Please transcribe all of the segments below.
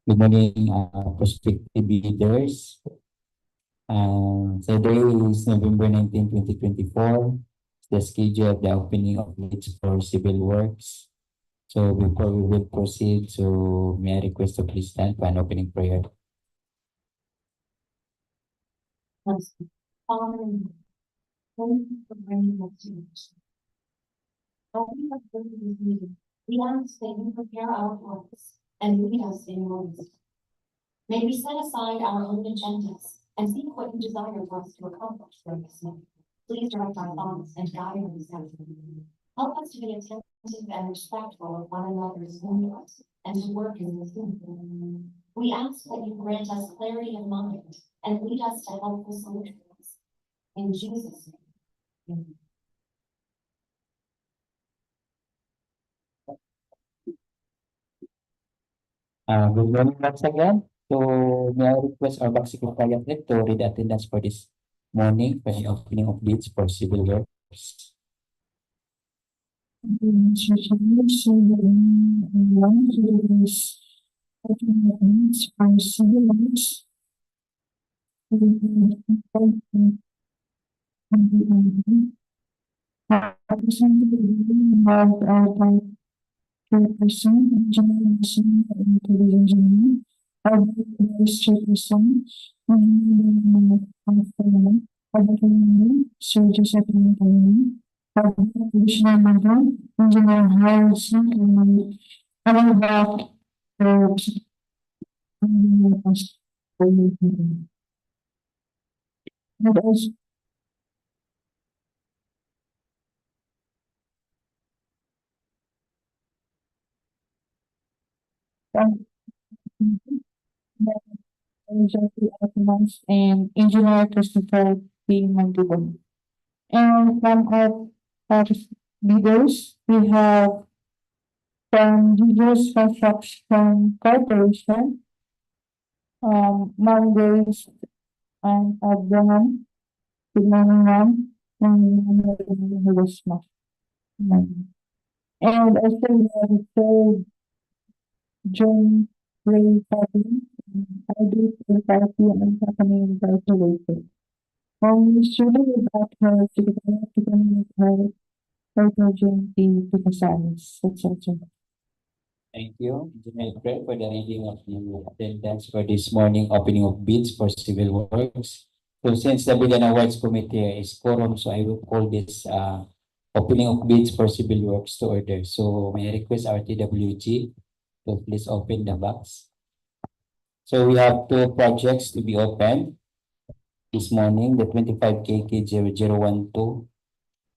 Good morning, prospective bidders. Today is November 19, 2024. The schedule of the opening of bids for civil works. So before we will proceed, so may I request to please stand for an opening prayer. Yes. Thank you for bringing us to this. As we have been this meeting, we ask that you prepare our hearts and lead us in your wisdom. May we set aside our own agendas and seek what you desire for us to accomplish during this meeting. Please direct our thoughts and guide our decisions. Help us to be attentive and respectful of one another's inputs and to work in this unity. We ask that you grant us clarity of mind and lead us to helpful solutions. In Jesus' name. Good morning once again. So may I request our back secretariat head to read the attendance for this morning for the opening of bids for civil works. And Engineer Christopher P. Manduban. And from our leaders, we have from Leaders Construction Corporation, Mondays and Abraham, Pinangan, and Hiroshima. And also we have third John Ray Patton, ID Therapy and Company Incorporated. Student about her significant John P. Misamis. That's also. Thank you, Engineer Fred, for the reading of the attendance for this morning opening of bids for civil works. So since the Bid and Awards Committee is quorum, so I will call this opening of bids for civil works to order. So may I request our TWG to please open the box. So we have two projects to be opened this morning, the 25 KK 0012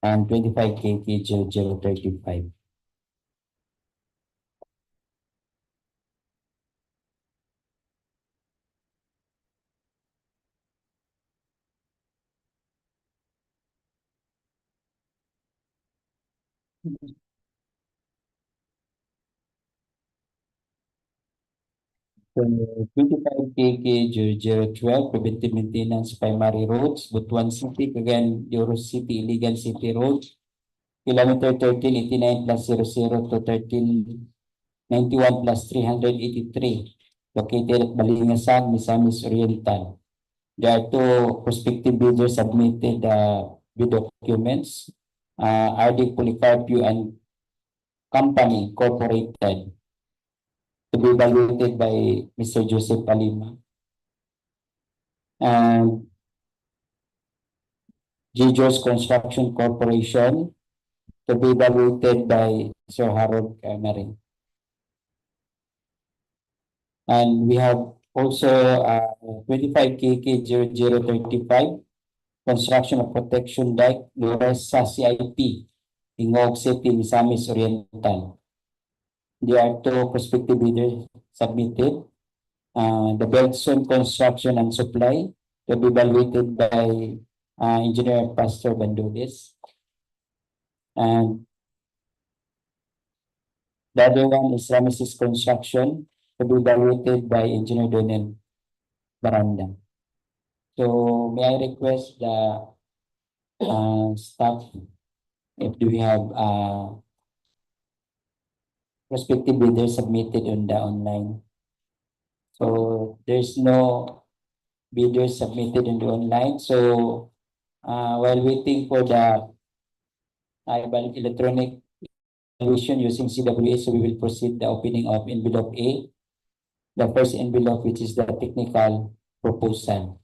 and 25 KK 0035. So 25 KK 0012, preventive maintenance primary roads, Butuan City, Cagayan, City-Iligan City Road, kilometer 1389 plus 00 to 1391 plus 383, located at Balingasang, Misamis Oriental. There are two prospective bidders submitted bid documents, RD Policarpio and Company Incorporated, to be evaluated by Mr. Joseph Palima. And Gijo's Construction Corporation, to be evaluated by Sir Harold Marin. And we have also 25 KK 0035, construction of protection dike, Lurisa CIP, Gingoog City, Misamis Oriental. There are two prospective bidders submitted. The Belson Construction and Supply, to be evaluated by Engineer Pastor Bandulis. And the other one is Ramesses Construction, to be evaluated by Engineer Donel Baranda. So may I request the staff if we have prospective bidders submitted on the online. So there's no bidders submitted in the online. So while waiting for the electronic evaluation using CWA, so we will proceed the opening of envelope A, the first envelope, which is the technical proposal.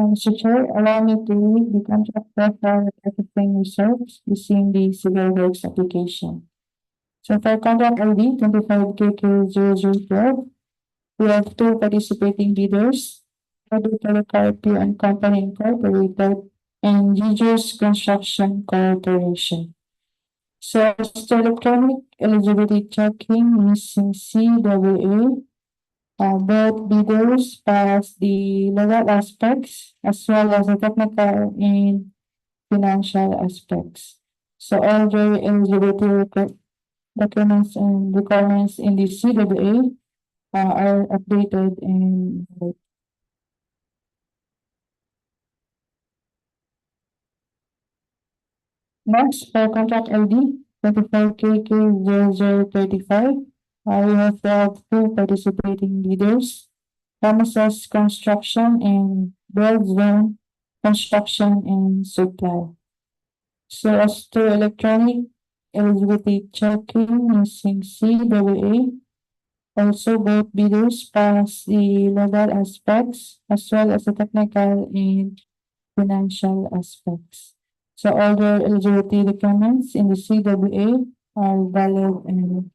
Mr. Chair, allow me to read the contract profile processing reserves using the civil works application. So for contract ID 25KK0012, we have two participating bidders, Carpio and Company Incorporated and Gingos Construction Corporation. So as to electronic eligibility checking using CWA, both bidders pass the legal aspects as well as the technical and financial aspects. So all the eligibility documents and requirements in the CWA are updated and next for contract ID 25KK0035, we have two participating bidders, Premises Construction and Build Zone Construction and Supply. So as to electronic eligibility checking using CWA, also both bidders pass the legal aspects as well as the technical and financial aspects. So all the eligibility documents in the CWA are valid and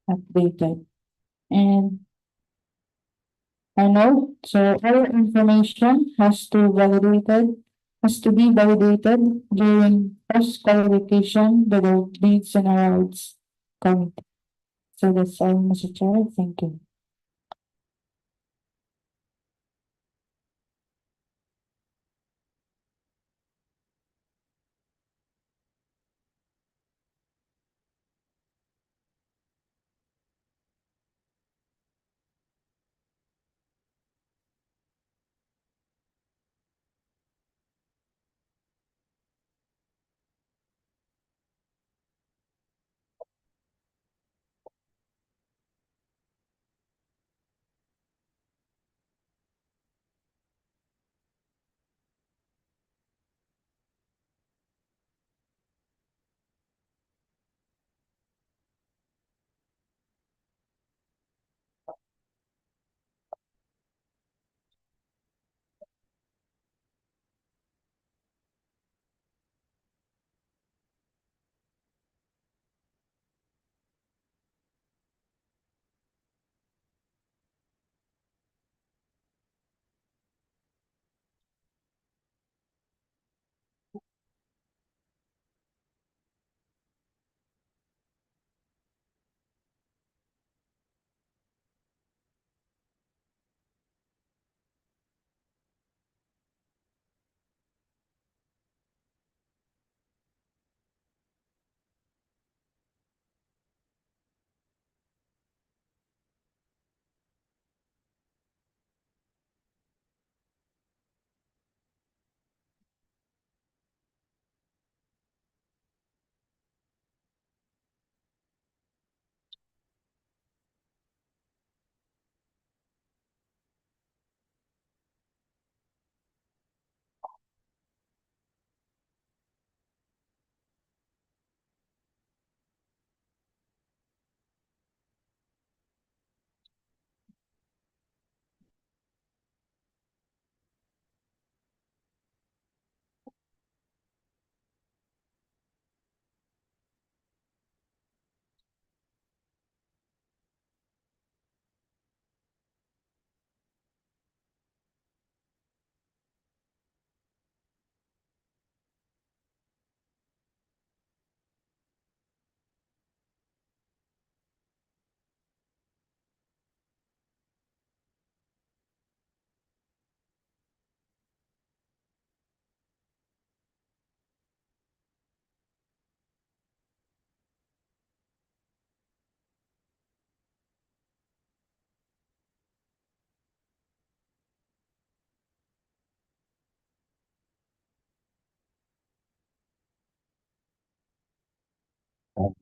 updated. And I know, so all information has to be validated during post qualification by the bids and awards committee. So that's all, Mr. Chair. Thank you.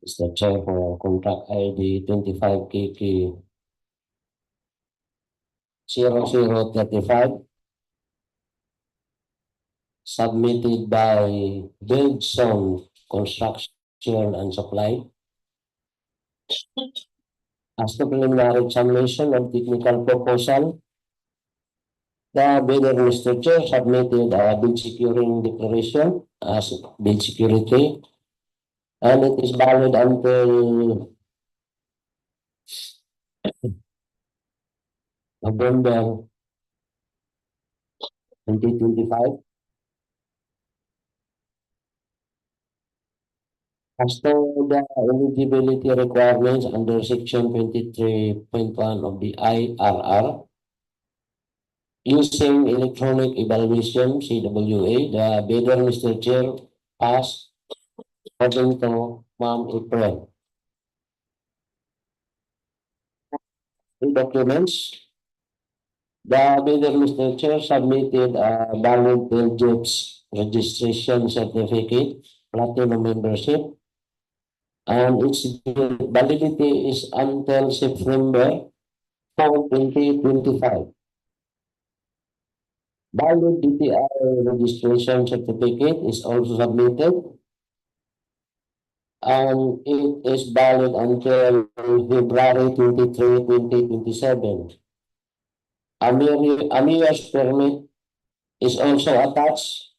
Is the chair for contract ID 25KK 0035 submitted by Build Zone Construction and Supply as the preliminary examination of technical proposal The bidder, Mr. Chair, submitted a bid securing declaration as bid security, and it is valid until November 2025. As to the eligibility requirements under section 23.1 of the IRR, using electronic evaluation, CWA, the bidder, Mr. Chair, passed according to Ma'am April. The documents, the bidder, Mr. Chair, submitted a valid PhilJIPS registration certificate, platinum membership, and its validity is until September 4, 2025. Valid DTI registration certificate is also submitted, and it is valid until February 23, 2027. A mayor's permit is also attached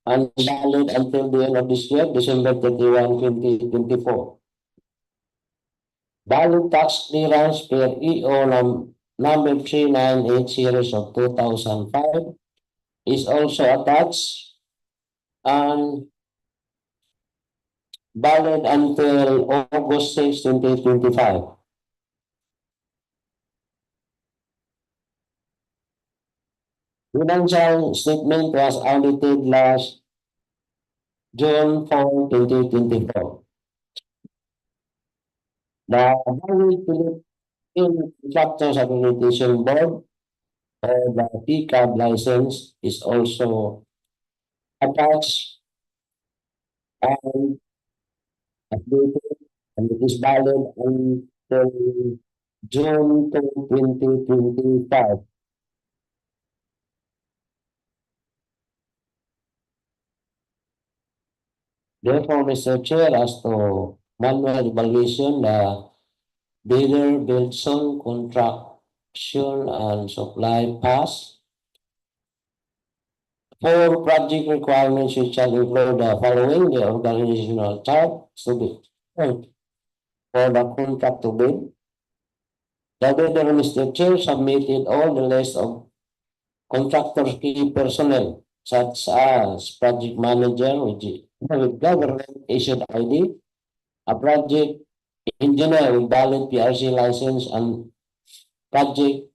and valid until the end of this year, December 31, 2024. Valid tax clearance per EO number 398 series of 2005 is also attached and valid until August 6, 2025. Financial statement was audited last June 4, 2024. The valid Philippine Contractors Accreditation Board or the PCAB license is also attached and updated, and it is valid until June 2025. Therefore, Mr. Chair, as to manual evaluation, the bidder builds on contraction and supply pass. For project requirements, which shall include the following: the organizational chart to be for the contract to bid. The bidder, Mr. Chair, submitted all the list of contractors' key personnel, such as project manager with government issued ID, a project engineer with valid PRC license and project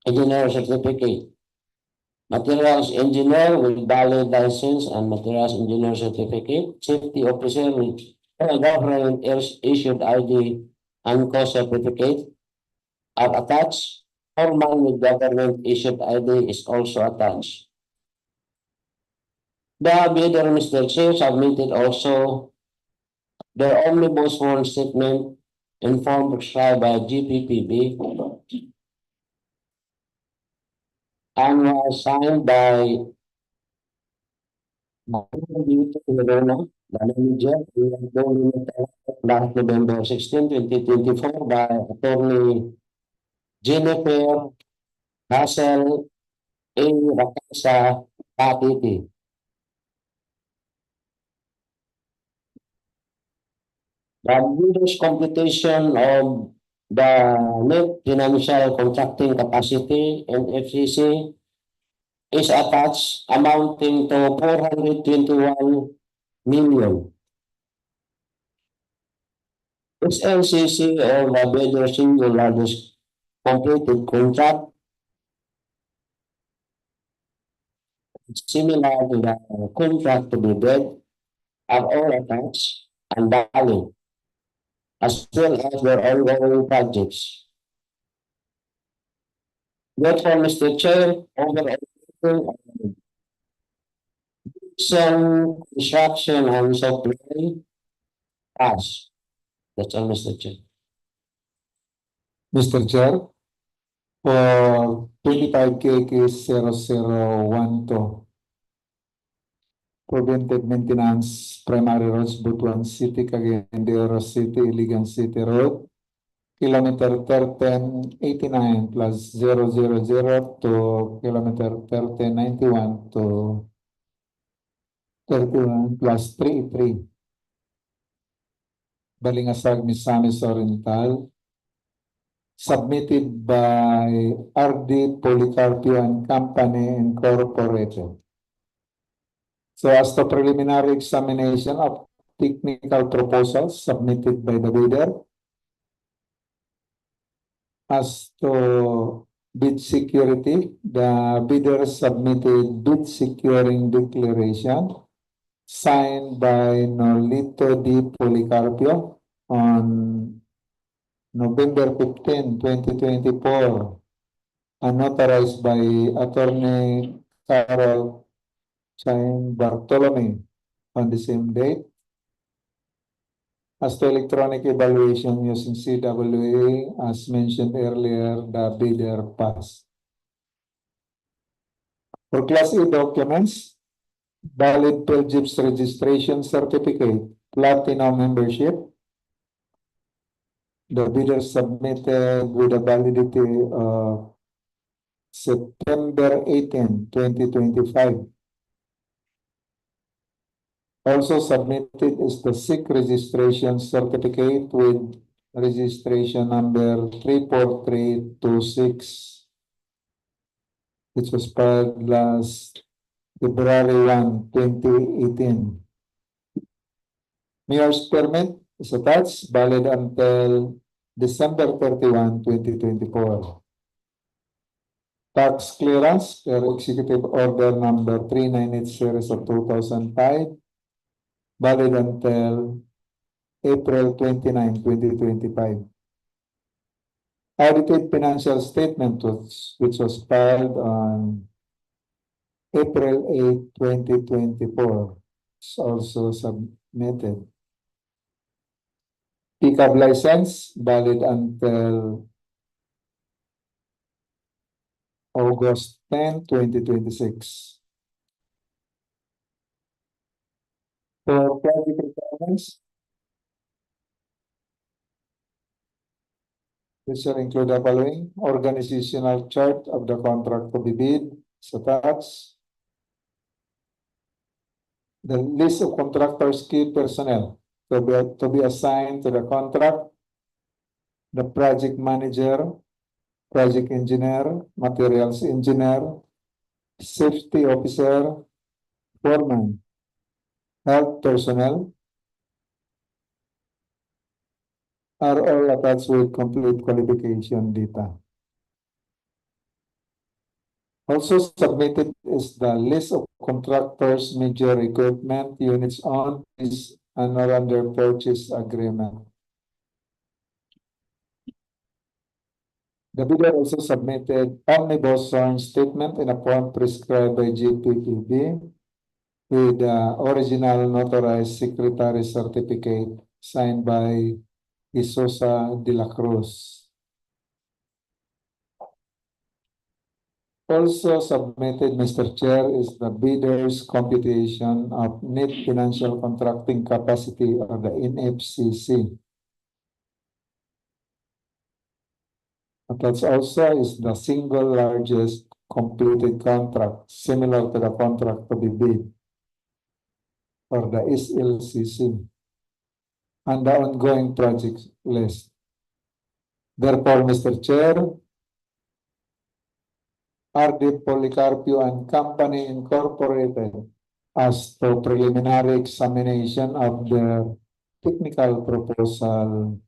engineer certificate, materials engineer with valid license and materials engineer certificate, safety officer with government issued ID and cost certificate are attached. Foreman with government issued ID is also attached. The bidder, Mr. Chair, submitted also the omnibus sworn statement in form prescribed by GPPB and was signed by the manager last November 16, 2024 by Attorney Jennifer Hassel A. Rakasa Patiti. The bidder's computation of the net financial contracting capacity (NFCC) is attached, amounting to 421 million. SLCC or the bidder's single largest completed contract, similar to the contract to be bid, are all attached and valid, as well as their ongoing projects. Therefore, Mr. Chair, overall some construction and supply pass. That's all, Mr. Chair. Mr. Chair, for 25K case 0012, preventive maintenance, primary roads, Butuan City, Cagayan, City-Iligan City Road, kilometer 1389 plus 000 to kilometer 1391 to 31 plus 33. Balingasag, Misamis Oriental, submitted by RD Policarpio and Company Incorporated. So as to preliminary examination of technical proposals submitted by the bidder, as to bid security, the bidder submitted bid securing declaration signed by Nolito D. Policarpio on November 15, 2024, and notarized by Attorney Carol Chain Bartolome on the same date. As to electronic evaluation using CWA, as mentioned earlier, the bidder passed. For Class A documents, valid PLGIPS registration certificate, platinum membership, the bidder submitted with a validity of September 18, 2025. Also submitted is the SIC registration certificate with registration number 34326, which was filed last February 1, 2018. Mayor's permit is attached, valid until December 31, 2024. Tax clearance per Executive Order number 398 series of 2005, valid until April 29, 2025. Audited financial statement which was filed on April 8, 2024, is also submitted. Pickup license, valid until August 10, 2026. For project requirements, this shall include the following: organizational chart of the contract to be bid is attached. The list of contractors' key personnel to be assigned to the contract, the project manager, project engineer, materials engineer, safety officer, foreman, health personnel, are all attached with complete qualification data. Also submitted is the list of contractors' major equipment units on this and are under purchase agreement. The bidder also submitted omnibus sworn statement in a form prescribed by GPPB with the original notarized secretary certificate signed by Isosa de la Cruz. Also submitted, Mr. Chair, is the bidder's computation of net financial contracting capacity of the NFCC. Attached also is the single largest completed contract similar to the contract to be bid for the SLCC and the ongoing projects list. Therefore, Mr. Chair, RD Policarpio and Company Incorporated, as to preliminary examination of the technical proposal,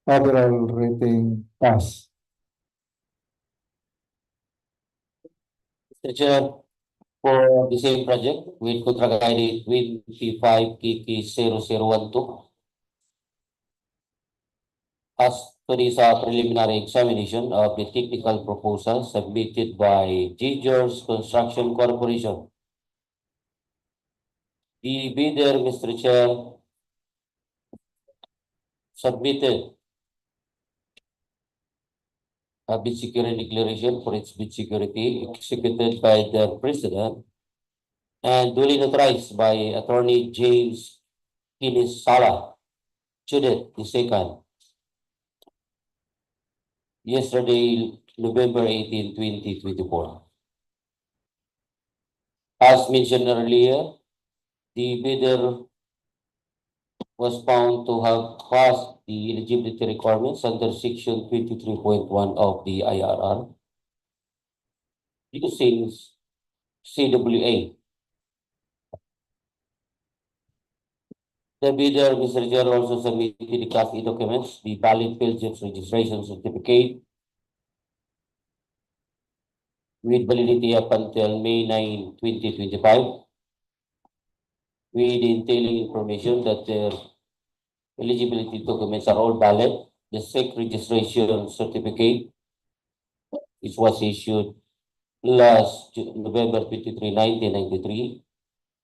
overall rating pass. Mr. Chair, for the same project with contract ID 25KK0012, as to this preliminary examination of the technical proposal submitted by Gingoog Construction Corporation. The bidder, Mr. Chair, submitted a bid security declaration for its bid security executed by the President and duly notarized by Attorney James Kinisala, Judith II. yesterday, November 18, 2024. As mentioned earlier, the bidder was found to have passed the eligibility requirements under Section 23.1 of the IRR using CWA. The bidder, Mr. Chair, also submitted the Class E documents, the valid Philips registration certificate with validity up until May 9, 2025, with entailing information that their eligibility documents are all valid. The SEC registration certificate, which was issued last November 23, 1993,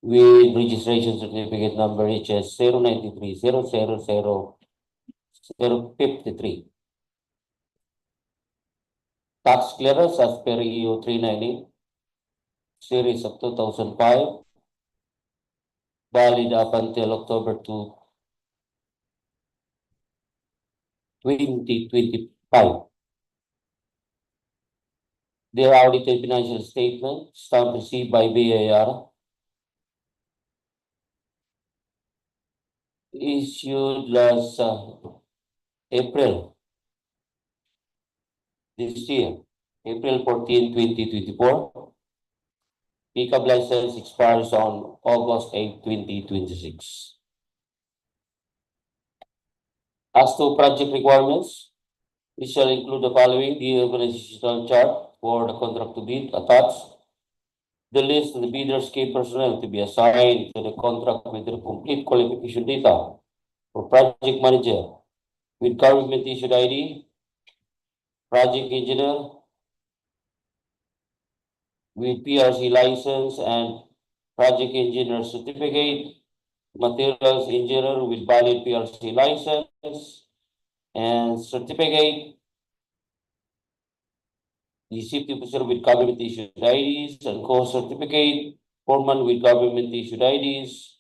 with registration certificate number HS 093-000-053. Tax clearance as per EO 398, series of 2005, valid up until October 2, 2025. Their audited financial statement, stamp received by BAR, issued last April this year, April 14, 2024. Pickup license expires on August 8, 2026. As to project requirements, we shall include the following: the organizational chart for the contract to bid attached, the list of the bidder's key personnel to be assigned to the contract with the complete qualification data for project manager with government issued ID, project engineer with PRC license and project engineer certificate, materials engineer with valid PRC license and certificate, the safety officer with government issued IDs and co-certificate, foreman with government issued IDs,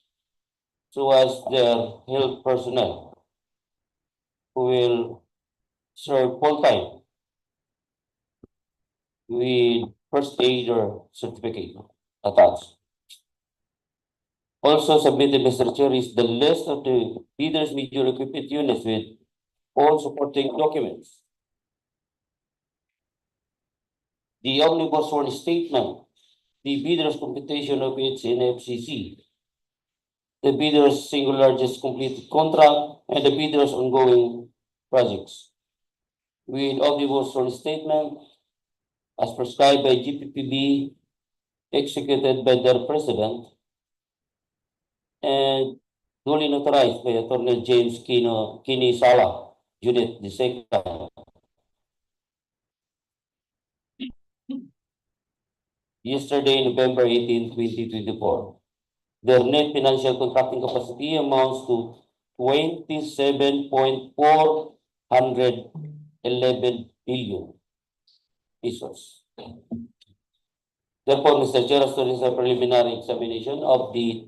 so as their health personnel who will serve full-time with first aider certificate attached. Also submitted, Mr. Chair, is the list of the bidders' major equipment units with all supporting documents. The omnibus one statement, the bidder's computation of its NFCC, the bidder's single largest completed contract, and the bidder's ongoing projects. With omnibus one statement, as prescribed by GPPB, executed by their president, and duly notarized by Attorney James Kini Sala, Judith II. Yesterday, November 18, 2024. Their net financial contracting capacity amounts to 27.411 billion pesos. Therefore, Mr. Chair, as to the preliminary examination of the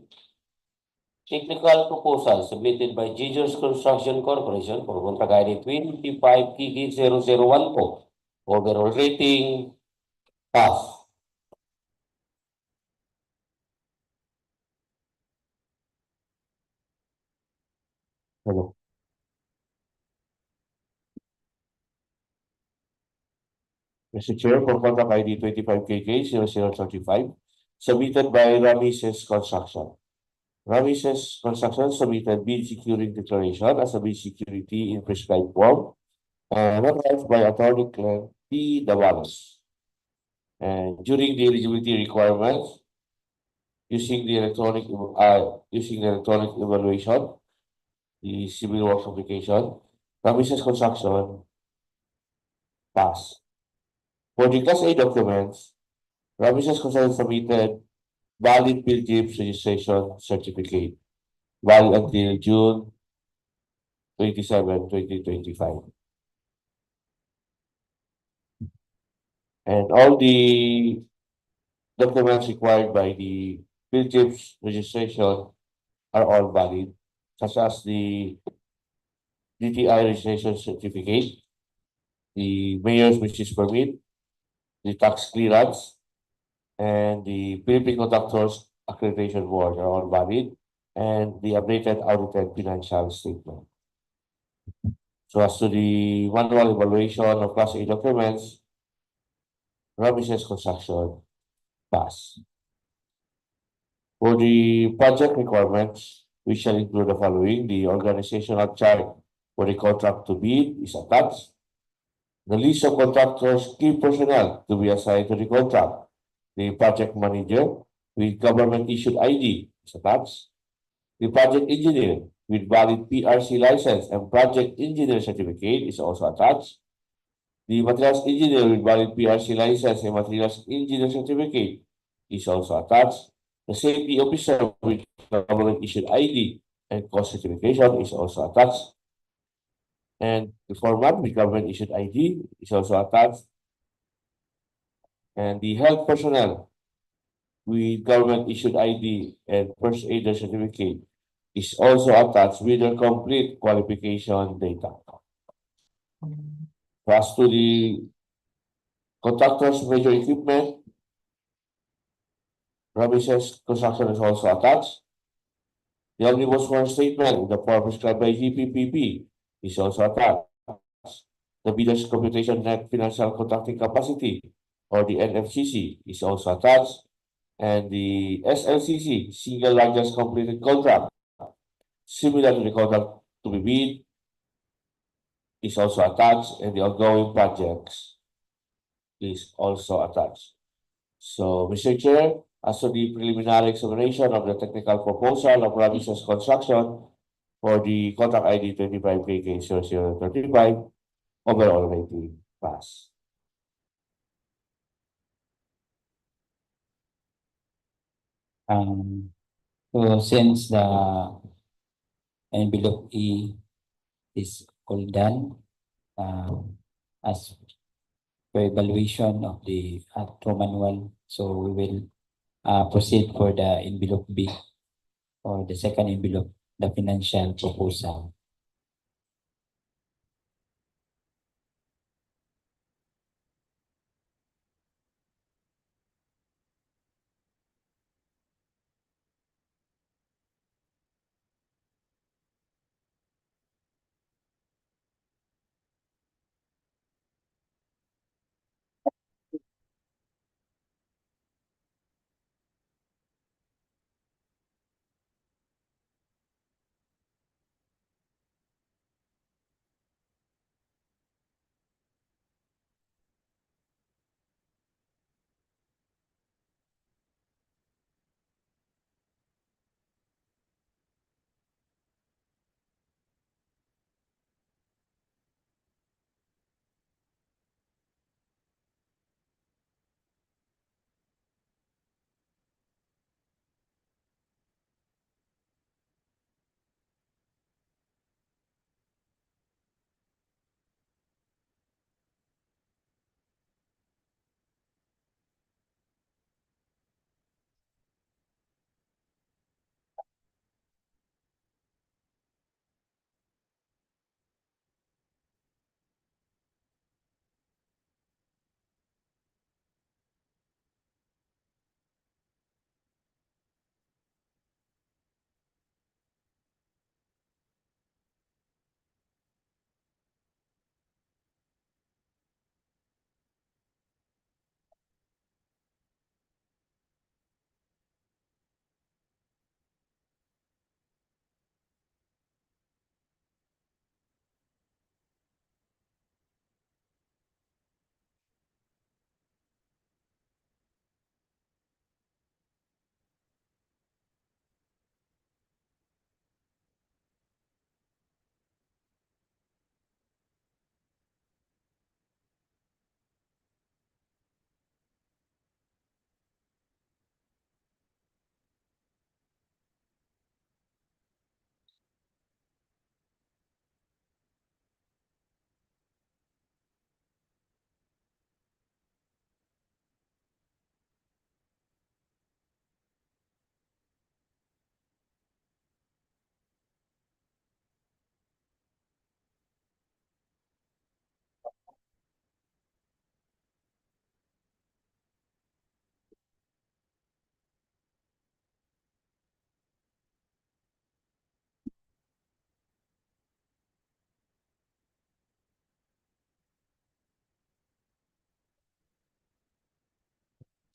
technical proposal submitted by Gingoog Construction Corporation for contract ID 25 KK 0014. Overall rating, pass. Hello. Mr. Chair, for contract ID 25 KK 0035, submitted by Misamis Construction. Misamis Construction submitted bid security declaration as a bid security in prescribed form, notarized by Attorney Claire P. Davalos. And during the eligibility requirements, using the electronic evaluation, the civil works application, Misamis Construction pass. For the Class A documents, Misamis Construction submitted valid Philips registration certificate, valid until June 27, 2025. And all the documents required by the Philips registration are all valid, such as the DTI registration certificate, the mayor's business permit, the tax clearance, and the Philippine Contractors Accreditation Board are all valid, and the updated audited financial statement. So as to the manual evaluation of Class A documents, Ramises Construction pass. For the project requirements, we shall include the following. The organizational chart for the contract to bid is attached. The list of contractors' key personnel to be assigned to the contract. The project manager with government-issued ID is attached. The project engineer with valid PRC license and project engineer certificate is also attached. The materials engineer with valid PRC license and materials engineer certificate is also attached. The safety officer with government-issued ID and cost certification is also attached. And the foreman with government-issued ID is also attached. And the health personnel with government-issued ID and first aider certificate is also attached with their complete qualification data. As to the contractor's major equipment, Ramises Construction is also attached. The omnibus warrant statement in the form prescribed by GPPB is also attached. The bidder's computation net financial contracting capacity, or the NFCC, is also attached. And the SLCC, single largest completed contract, similar to the contract to be bid, is also attached, and the ongoing projects is also attached. So, Mr. Chair, as to the preliminary examination of the technical proposal of Ramises Construction for the contract ID 25KK0035, overall rating pass. So since the envelope E is all done, as per evaluation of the actual manual, so we will proceed for the envelope B or the second envelope, the financial proposal.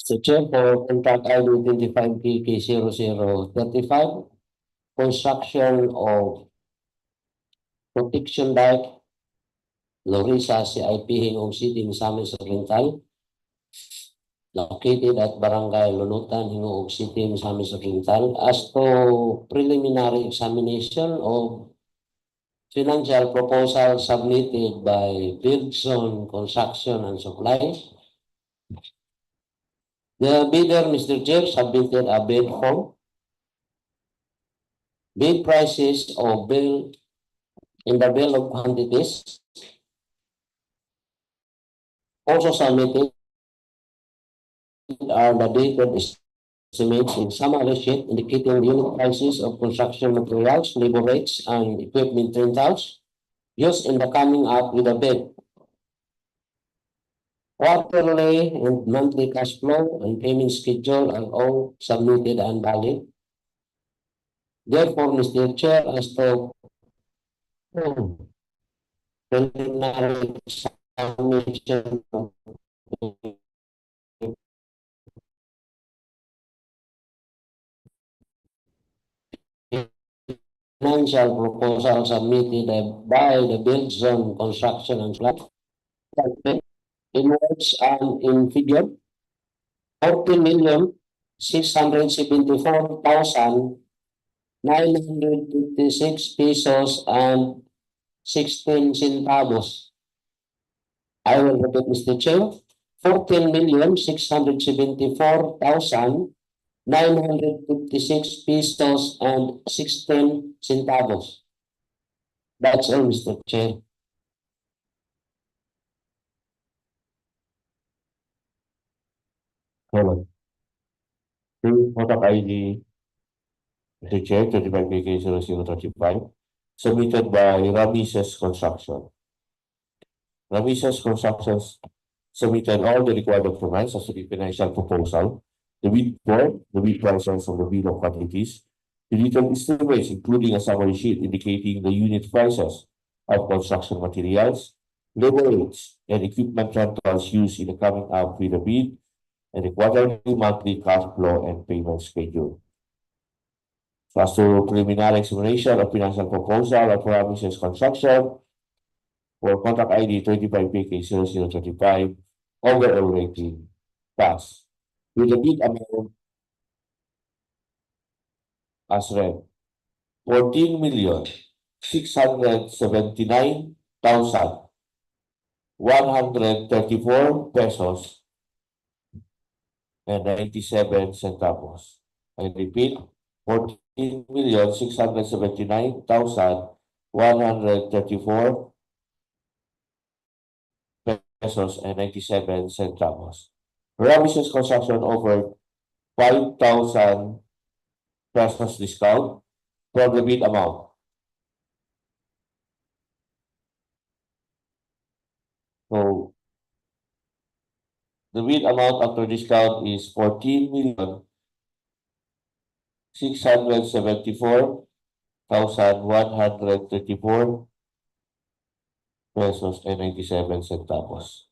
Mr. Chair, for contract ID 25K0035, construction of protection dike, Lurisa, CIP, Gingoog City, Misamis Oriental, located at Barangay Lunutan, Gingoog City, Misamis Oriental, as to preliminary examination of financial proposal submitted by Build-Zone Construction and Supply. The bidder, Mr. Chair, submitted a bid form. Bid prices of bill in the bill of quantities also submitted are the dated estimates in summary sheet indicating unit prices of construction materials, labor rates, and equipment rentals used in the coming up with a bid. Quarterly and monthly cash flow and payment schedule are all submitted and valid. Therefore, Mr. Chair, as to preliminary examination of financial proposal submitted by the Build-Zone Construction and Supply in words and in figure, 40,674,956 pesos and 16 centavos. I will repeat, Mr. Chair, 14,674,956 pesos and 16 centavos. That's all, Mr. Chair. Hold on. Contract ID, Mr. Chair, 25K0035, submitted by Ramises Construction. Ramises Construction submitted all the required documents as to the financial proposal, the bid form, the bid prices of the bill of quantities, the detailed estimates, including a summary sheet indicating the unit prices of construction materials, labor rates, and equipment rentals used in the coming up with the bid, and the quarterly, monthly cash flow and payment schedule. So as to preliminary examination of financial proposal of Ramises Construction for contract ID 25PK0035, overall rating pass with the bid amount as read, 14,679,134 pesos and 97 centavos. I repeat, 14,679,134 pesos and 97 centavos. Ramises Construction offered 5,000 pesos discount for the bid amount. So the bid amount after discount is 14,674,134 pesos and 97 centavos.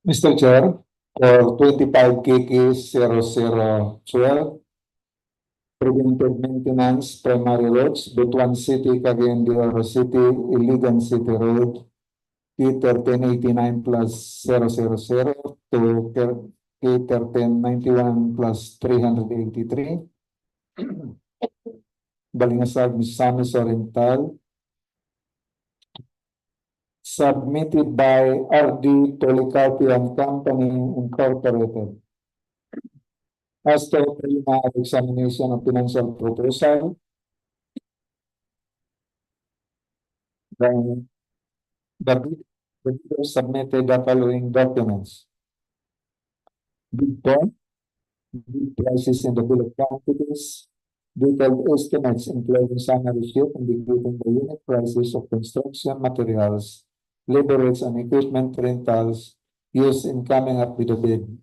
Mr. Chair, for 25KK0012, Preventive Maintenance Primary Roads, Butuan City, Cagayan de Oro City, Iligan City Road, P1389 plus 000 to P1391 plus 383. Balingasag, Misamis Oriental, submitted by RD Policarpi and Company Incorporated. As to preliminary examination of financial proposal, the bidder submitted the following documents: bid form, bid prices in the bill of quantities, detailed estimates including summary sheet indicating the unit prices of construction materials, labor rates, and equipment rentals used in coming up with the bid,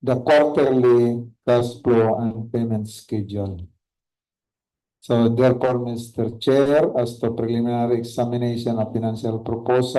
the quarterly cash flow and payment schedule. So therefore, Mr. Chair, as to preliminary examination of financial proposal